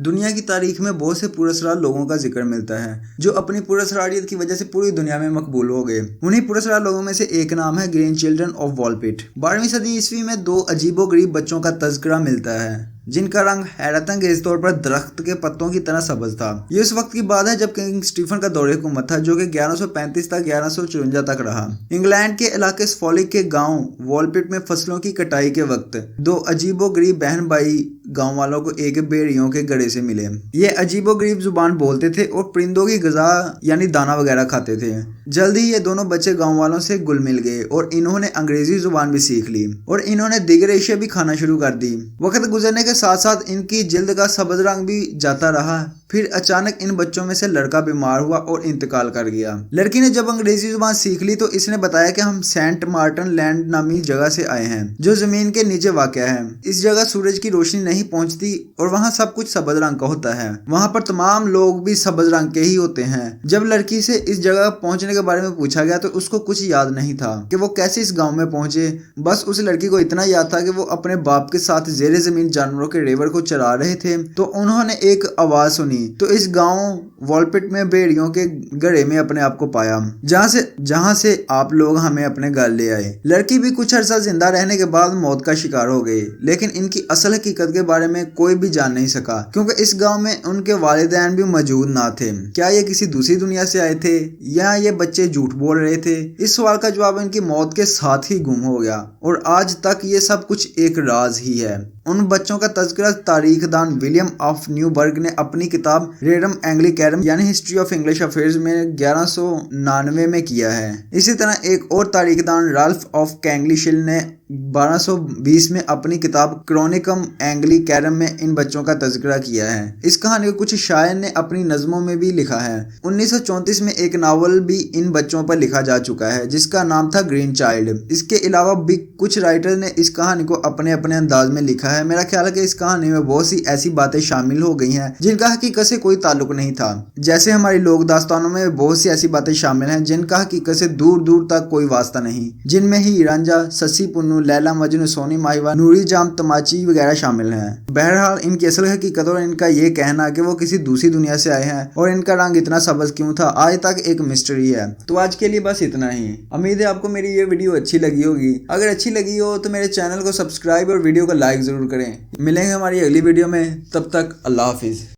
دنیا کی تاریخ میں بہت سے پراسرار لوگوں کا ذکر ملتا ہے جو اپنی پراسراریت کی وجہ سے پوری دنیا میں مقبول ہو گئے۔ انہی پراسرار لوگوں میں سے ایک نام ہے گرین چلڈرن آف والپٹ۔ 12ویں صدی عیسوی میں دو عجیب و غریب بچوں کا تذکرہ ملتا ہے جن کا رنگ حیرت انگیز طور پر درخت کے پتوں کی طرح سبز تھا۔ یہ اس وقت کی بات ہے جب کنگ اسٹیفن کا دور حکومت تھا جو کہ 1135 تک 1154 تک رہا۔ انگلینڈ کے علاقے سفولک کے گاؤں والپٹ میں فصلوں کی کٹائی کے وقت دو عجیب و غریب بہن بھائی گاؤں والوں کو ایک بھیڑیوں کے گڑھے سے ملے۔ یہ عجیب و غریب زبان بولتے تھے اور پرندوں کی غذا یعنی دانا وغیرہ کھاتے تھے۔ جلد ہی یہ دونوں بچے گاؤں والوں سے گل مل گئے اور انہوں نے انگریزی زبان بھی سیکھ لی اور انہوں نے دیگر اشیاء بھی کھانا شروع کر دی۔ وقت گزرنے کے ساتھ ساتھ ان کی جلد کا سبز رنگ بھی جاتا رہا۔ پھر اچانک ان بچوں میں سے لڑکا بیمار ہوا اور انتقال کر گیا۔ لڑکی نے جب انگریزی زبان سیکھ لی تو اس نے بتایا کہ ہم سینٹ مارٹن لینڈ نامی جگہ سے آئے ہیں جو زمین کے نیچے واقع ہے۔ اس جگہ سورج کی روشنی نہیں پہنچتی اور وہاں سب کچھ سبز رنگ کا ہوتا ہے۔ وہاں پر تمام لوگ بھی سبز رنگ کے ہی ہوتے ہیں۔ جب لڑکی سے اس جگہ پہنچنے کے بارے میں پوچھا گیا تو اس کو کچھ یاد نہیں تھا کہ وہ کیسے اس گاؤں میں پہنچے۔ بس اس لڑکی کو اتنا یاد تھا کہ وہ اپنے باپ کے ساتھ زیر زمین جانوروں کے ریوڑ کو چرا رہے تھے تو انہوں نے ایک آواز سنی تو اس گاؤں والپٹ میں بھیڑیوں کے گڑھے میں اپنے آپ کو پایا جہاں سے آپ لوگ ہمیں اپنے گھر لے آئے۔ لڑکی بھی کچھ عرصہ زندہ رہنے کے بعد موت کا شکار ہو گئی لیکن ان کی اصل حقیقت کے بارے میں کوئی بھی جان نہیں سکا کیونکہ اس گاؤں میں ان کے والدین بھی موجود نہ تھے۔ کیا یہ کسی دوسری دنیا سے آئے تھے یا یہ بچے جھوٹ بول رہے تھے؟ اس سوال کا جواب ان کی موت کے ساتھ ہی گم ہو گیا اور آج تک یہ سب کچھ ایک راز ہی ہے۔ ان بچوں کا تذکرہ تاریخ دان ولیم آف نیو برگ نے اپنی کتاب ریرم اینگلیکیرم یعنی ہسٹری آف انگلش افیئرز میں 1199 میں کیا ہے۔ اسی طرح ایک اور تاریخ دان رالف آف کینگلیشل نے 1220 میں اپنی کتاب کرونیکم اینگلیکیرم میں ان بچوں کا تذکرہ کیا ہے۔ اس کہانی کو کچھ شاعر نے اپنی نظموں میں بھی لکھا ہے۔ 1934 میں ایک ناول بھی ان بچوں پر لکھا جا چکا ہے جس کا نام تھا گرین چائلڈ۔ اس کے علاوہ بھی کچھ رائٹر نے اس کہانی کو اپنے انداز میں لکھا ہے۔ میرا خیال ہے کہ اس کہانی میں بہت سی ایسی باتیں شامل ہو گئی ہیں جن کا حقیقت سے کوئی تعلق نہیں تھا، جیسے ہماری لوک داستانوں میں بہت سی ایسی باتیں شامل ہیں جن کا حقیقت سے دور دور تک کوئی واسطہ نہیں، جن میں ہی رانجھا، سسی پنو، لیلا مجنو، سونی ماہیوا، نوری جام تماچی وغیرہ شامل ہیں۔ بہرحال ان کی اصل حقیقت اور ان کا یہ کہنا کہ وہ کسی دوسری دنیا سے آئے ہیں اور ان کا رنگ اتنا سبز کیوں تھا آج تک ایک مسٹری ہے۔ تو آج کے لیے بس اتنا ہی۔ امید ہے آپ کو میری یہ ویڈیو اچھی لگی ہوگی۔ اگر اچھی لگی ہو تو میرے چینل کو سبسکرائب اور ویڈیو کو لائک ضرور کریں۔ ملیں گے ہماری اگلی ویڈیو میں، تب تک اللہ حافظ۔